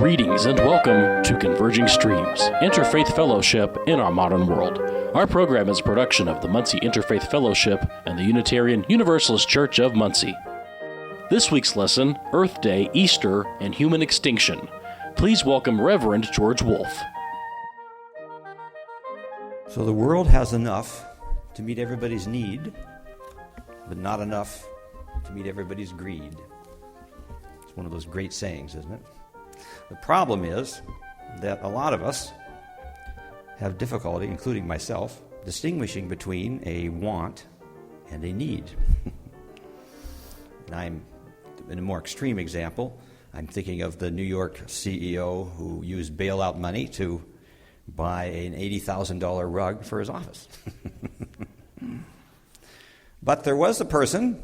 Greetings and welcome to Converging Streams, Interfaith Fellowship in Our Modern World. Our program is a production of the Muncie Interfaith Fellowship and the Unitarian Universalist Church of Muncie. This week's lesson, Earth Day, Easter, and Human Extinction. Please welcome Reverend George Wolfe. So the world has enough to meet everybody's need, but not enough to meet everybody's greed. It's one of those great sayings, isn't it? The problem is that a lot of us have difficulty, including myself, distinguishing between a want and a need. And I'm, in a more extreme example, I'm thinking of the New York CEO who used bailout money to buy an $80,000 rug for his office. But there was a person,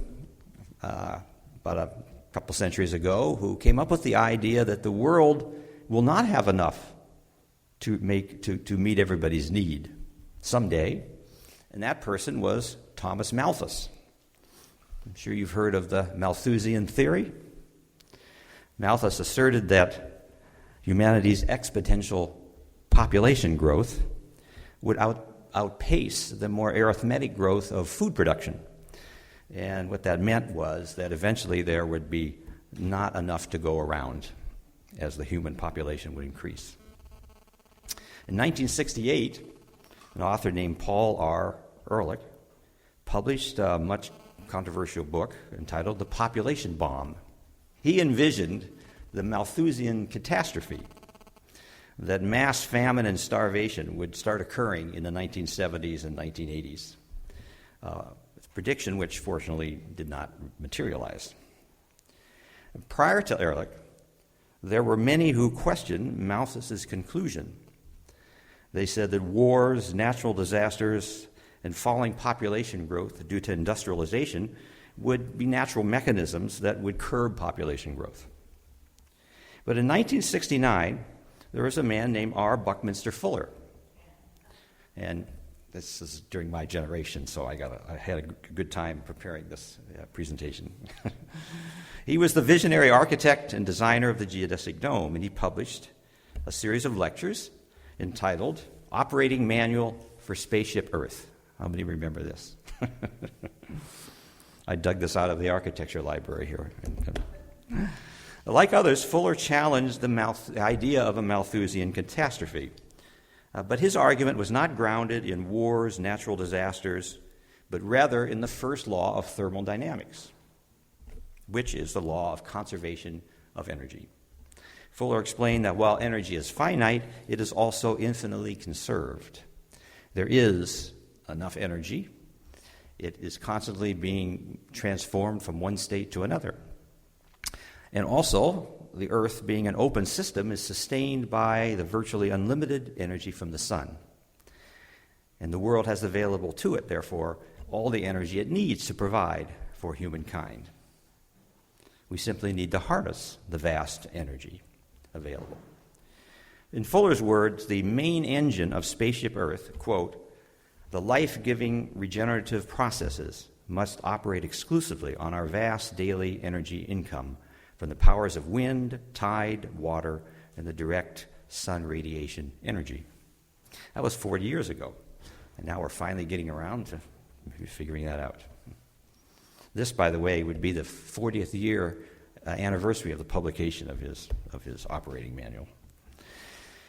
about a couple centuries ago, who came up with the idea that the world will not have enough to meet everybody's need someday, and that person was Thomas Malthus. I'm sure you've heard of the Malthusian theory. Malthus asserted that humanity's exponential population growth would outpace the more arithmetic growth of food production. And what that meant was that eventually there would be not enough to go around as the human population would increase. In 1968, an author named Paul R. Ehrlich published a much controversial book entitled The Population Bomb. He envisioned the Malthusian catastrophe, that mass famine and starvation would start occurring in the 1970s and 1980s. Prediction which fortunately did not materialize. Prior to Ehrlich, there were many who questioned Malthus's conclusion. They said that wars, natural disasters, and falling population growth due to industrialization would be natural mechanisms that would curb population growth. But in 1969, there was a man named Buckminster Fuller. And this is during my generation, so I had a good time preparing this presentation. He was the visionary architect and designer of the geodesic dome, and he published a series of lectures entitled Operating Manual for Spaceship Earth. How many remember this? I dug this out of the architecture library here. Like others, Fuller challenged the idea of a Malthusian catastrophe. But his argument was not grounded in wars, natural disasters, but rather in the first law of thermodynamics, which is the law of conservation of energy. Fuller explained that while energy is finite, it is also infinitely conserved. There is enough energy. It is constantly being transformed from one state to another. And also, the Earth, being an open system, is sustained by the virtually unlimited energy from the sun. And the world has available to it, therefore, all the energy it needs to provide for humankind. We simply need to harness the vast energy available. In Fuller's words, the main engine of Spaceship Earth, quote, the life-giving regenerative processes must operate exclusively on our vast daily energy income from the powers of wind, tide, water, and the direct sun radiation energy. That was 40 years ago, and now we're finally getting around to figuring that out. This, by the way, would be the 40th year anniversary of the publication of his operating manual.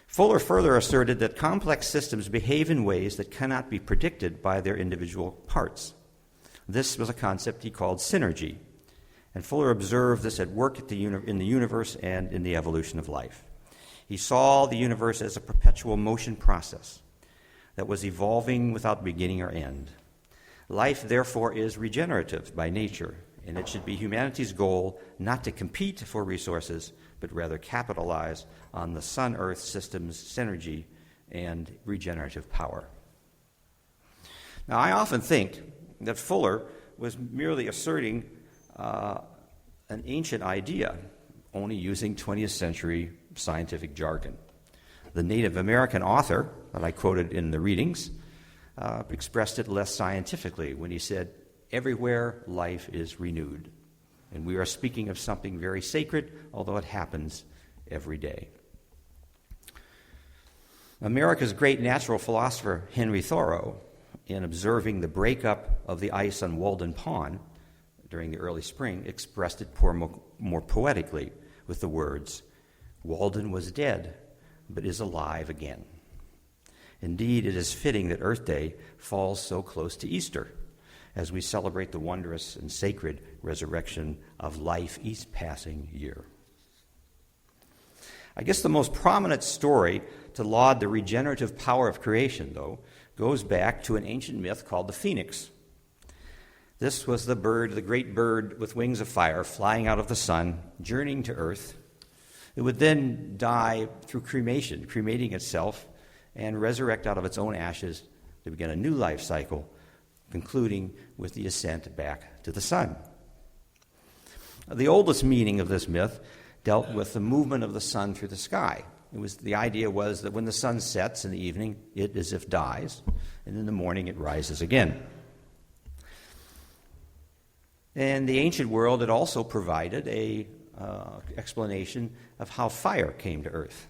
Fuller further asserted that complex systems behave in ways that cannot be predicted by their individual parts. This was a concept he called synergy. And Fuller observed this at work in the universe and in the evolution of life. He saw the universe as a perpetual motion process that was evolving without beginning or end. Life, therefore, is regenerative by nature, and it should be humanity's goal not to compete for resources, but rather capitalize on the Sun-Earth system's synergy and regenerative power. Now, I often think that Fuller was merely asserting an ancient idea, only using 20th century scientific jargon. The Native American author that I quoted in the readings expressed it less scientifically when he said, everywhere life is renewed. And we are speaking of something very sacred, although it happens every day. America's great natural philosopher Henry Thoreau, in observing the breakup of the ice on Walden Pond during the early spring, expressed it more poetically with the words, "Walden was dead, but is alive again." Indeed, it is fitting that Earth Day falls so close to Easter, as we celebrate the wondrous and sacred resurrection of life each passing year. I guess the most prominent story to laud the regenerative power of creation, though, goes back to an ancient myth called the phoenix. This was the bird, the great bird with wings of fire, flying out of the sun, journeying to earth. It would then die through cremation, cremating itself, and resurrect out of its own ashes to begin a new life cycle, concluding with the ascent back to the sun. The oldest meaning of this myth dealt with the movement of the sun through the sky. The idea was that when the sun sets in the evening, it as if dies, and in the morning it rises again. In the ancient world, it also provided a explanation of how fire came to earth.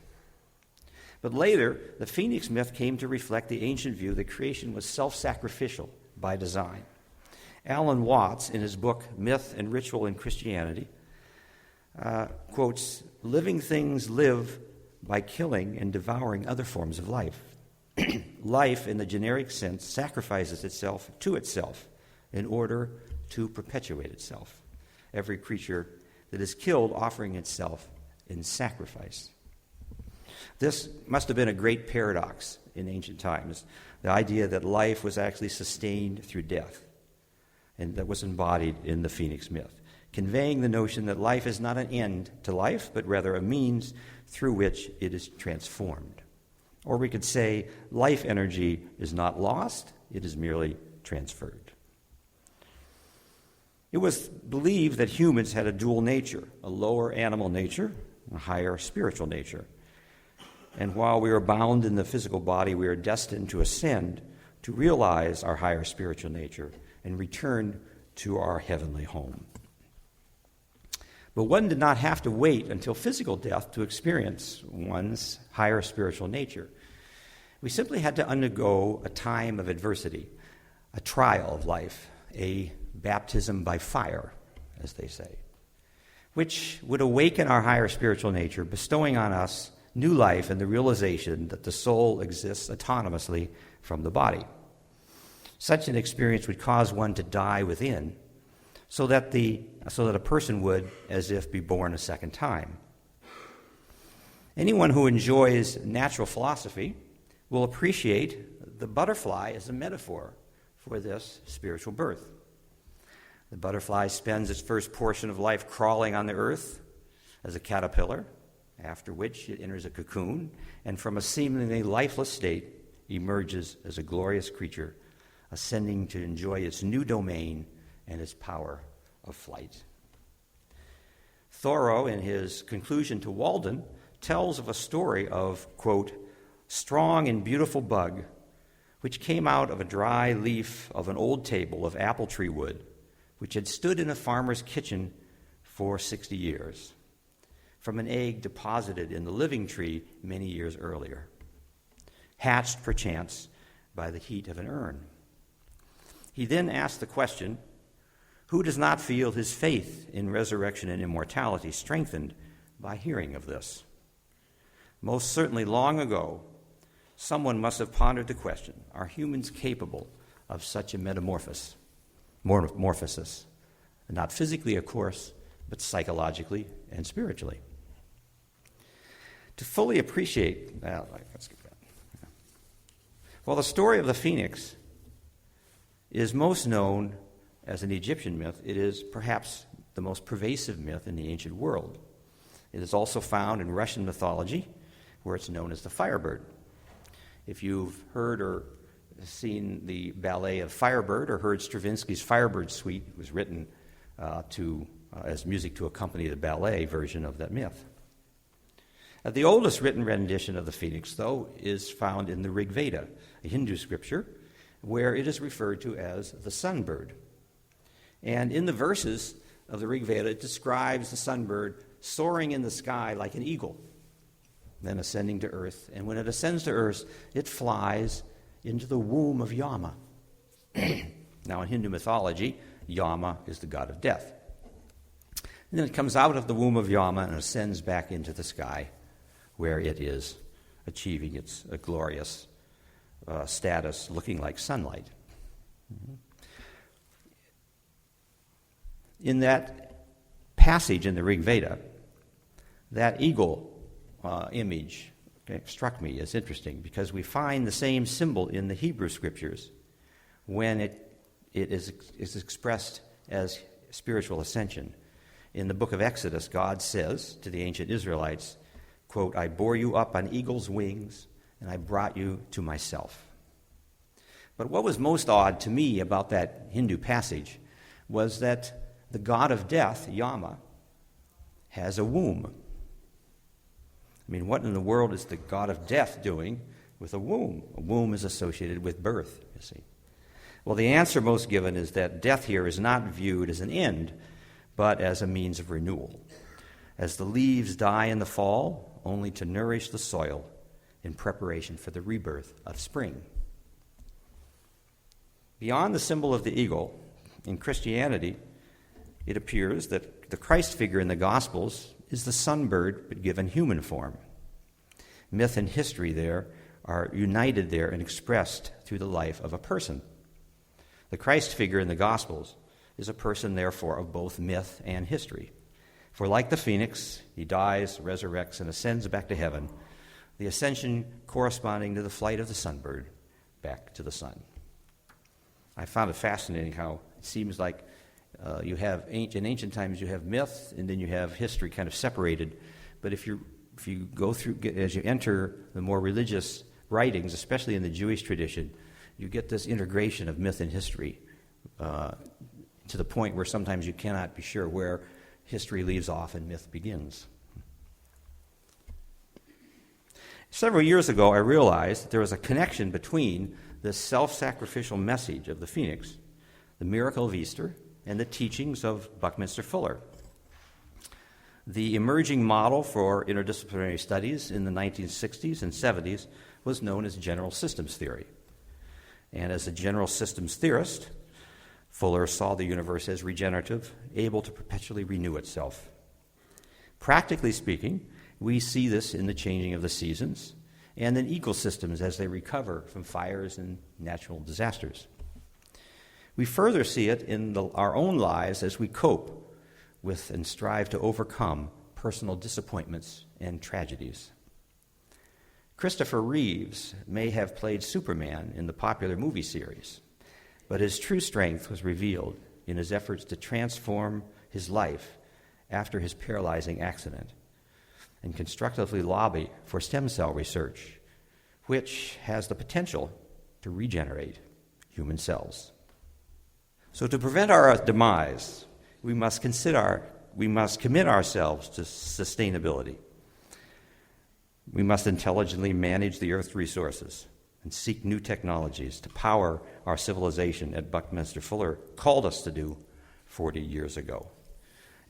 But later, the phoenix myth came to reflect the ancient view that creation was self-sacrificial by design. Alan Watts, in his book Myth and Ritual in Christianity, quotes, "Living things live by killing and devouring other forms of life. Life, in the generic sense, sacrifices itself to itself in order to perpetuate itself. Every creature that is killed offering itself in sacrifice." This must have been a great paradox in ancient times, the idea that life was actually sustained through death, and that was embodied in the phoenix myth, conveying the notion that life is not an end to life, but rather a means through which it is transformed. Or we could say life energy is not lost, it is merely transferred. It was believed that humans had a dual nature, a lower animal nature, a higher spiritual nature. And while we are bound in the physical body, we are destined to ascend, to realize our higher spiritual nature, and return to our heavenly home. But one did not have to wait until physical death to experience one's higher spiritual nature. We simply had to undergo a time of adversity, a trial of life, a baptism by fire, as they say, which would awaken our higher spiritual nature, bestowing on us new life and the realization that the soul exists autonomously from the body. Such an experience would cause one to die within, so that a person would, as if, be born a second time. Anyone who enjoys natural philosophy will appreciate the butterfly as a metaphor for this spiritual birth. The butterfly spends its first portion of life crawling on the earth as a caterpillar, after which it enters a cocoon, and from a seemingly lifeless state emerges as a glorious creature, ascending to enjoy its new domain and its power of flight. Thoreau, in his conclusion to Walden, tells of a story of, quote, "strong and beautiful bug, which came out of a dry leaf of an old table of apple tree wood, which had stood in a farmer's kitchen for 60 years, from an egg deposited in the living tree many years earlier, hatched perchance by the heat of an urn." He then asked the question, who does not feel his faith in resurrection and immortality strengthened by hearing of this? Most certainly long ago, someone must have pondered the question, are humans capable of such a metamorphosis? Not physically, of course, but psychologically and spiritually. To fully appreciate, let's skip that. Well, the story of the phoenix is most known as an Egyptian myth. It is perhaps the most pervasive myth in the ancient world. It is also found in Russian mythology, where it's known as the firebird. If you've heard or seen the ballet of Firebird or heard Stravinsky's Firebird Suite, it was written as music to accompany the ballet version of that myth. The oldest written rendition of the phoenix, though, is found in the Rig Veda, a Hindu scripture, where it is referred to as the sunbird. And in the verses of the Rig Veda, it describes the sunbird soaring in the sky like an eagle. then ascending to earth. And when it ascends to earth, it flies into the womb of Yama. Now, in Hindu mythology, Yama is the god of death. And then it comes out of the womb of Yama and ascends back into the sky, where it is achieving its glorious status, looking like sunlight. In that passage in the Rig Veda, that eagle image struck me as interesting, because we find the same symbol in the Hebrew scriptures when it is expressed as spiritual ascension. In the book of Exodus, God says to the ancient Israelites, quote, "I bore you up on eagle's wings, and I brought you to myself." But what was most odd to me about that Hindu passage was that the god of death, Yama, has a womb. I mean, what in the world is the god of death doing with a womb? A womb is associated with birth, you see. Well, the answer most given is that death here is not viewed as an end, but as a means of renewal. As the leaves die in the fall, only to nourish the soil in preparation for the rebirth of spring. Beyond the symbol of the eagle, in Christianity, it appears that the Christ figure in the Gospels is the sunbird, but given human form. Myth and history there are united there and expressed through the life of a person. The Christ figure in the Gospels is a person, therefore, of both myth and history. For like the phoenix, he dies, resurrects, and ascends back to heaven, the ascension corresponding to the flight of the sunbird back to the sun. I found it fascinating how it seems like you have in ancient times you have myth and then you have history kind of separated. But if you go through, as you enter the more religious writings, especially in the Jewish tradition, you get this integration of myth and history to the point where sometimes you cannot be sure where history leaves off and myth begins. Several years ago, I realized that there was a connection between this self-sacrificial message of the phoenix, the miracle of Easter, and the teachings of Buckminster Fuller. The emerging model for interdisciplinary studies in the 1960s and 70s was known as general systems theory. And as a general systems theorist, Fuller saw the universe as regenerative, able to perpetually renew itself. Practically speaking, we see this in the changing of the seasons and in ecosystems as they recover from fires and natural disasters. We further see it in our own lives as we cope with and strive to overcome personal disappointments and tragedies. Christopher Reeves may have played Superman in the popular movie series, but his true strength was revealed in his efforts to transform his life after his paralyzing accident and constructively lobby for stem cell research, which has the potential to regenerate human cells. So to prevent our demise, we must commit ourselves to sustainability. We must intelligently manage the Earth's resources and seek new technologies to power our civilization as Buckminster Fuller called us to do 40 years ago.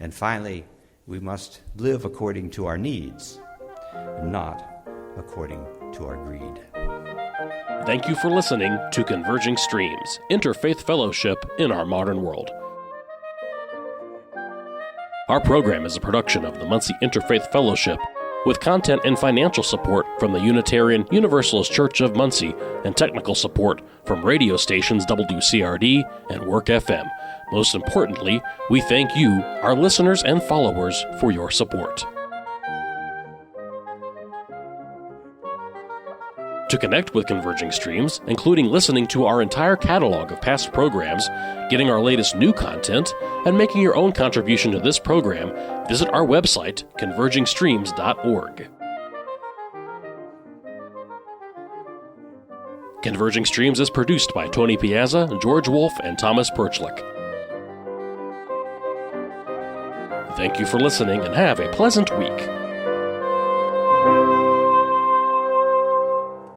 And finally, we must live according to our needs, not according to our greed. Thank you for listening to Converging Streams, Interfaith Fellowship in Our Modern World. Our program is a production of the Muncie Interfaith Fellowship, with content and financial support from the Unitarian Universalist Church of Muncie and technical support from radio stations WCRD and Work FM. Most importantly, we thank you, our listeners and followers, for your support. To connect with Converging Streams, including listening to our entire catalog of past programs, getting our latest new content, and making your own contribution to this program, visit our website, convergingstreams.org. Converging Streams is produced by Tony Piazza, George Wolf, and Thomas Perchlik. Thank you for listening and have a pleasant week.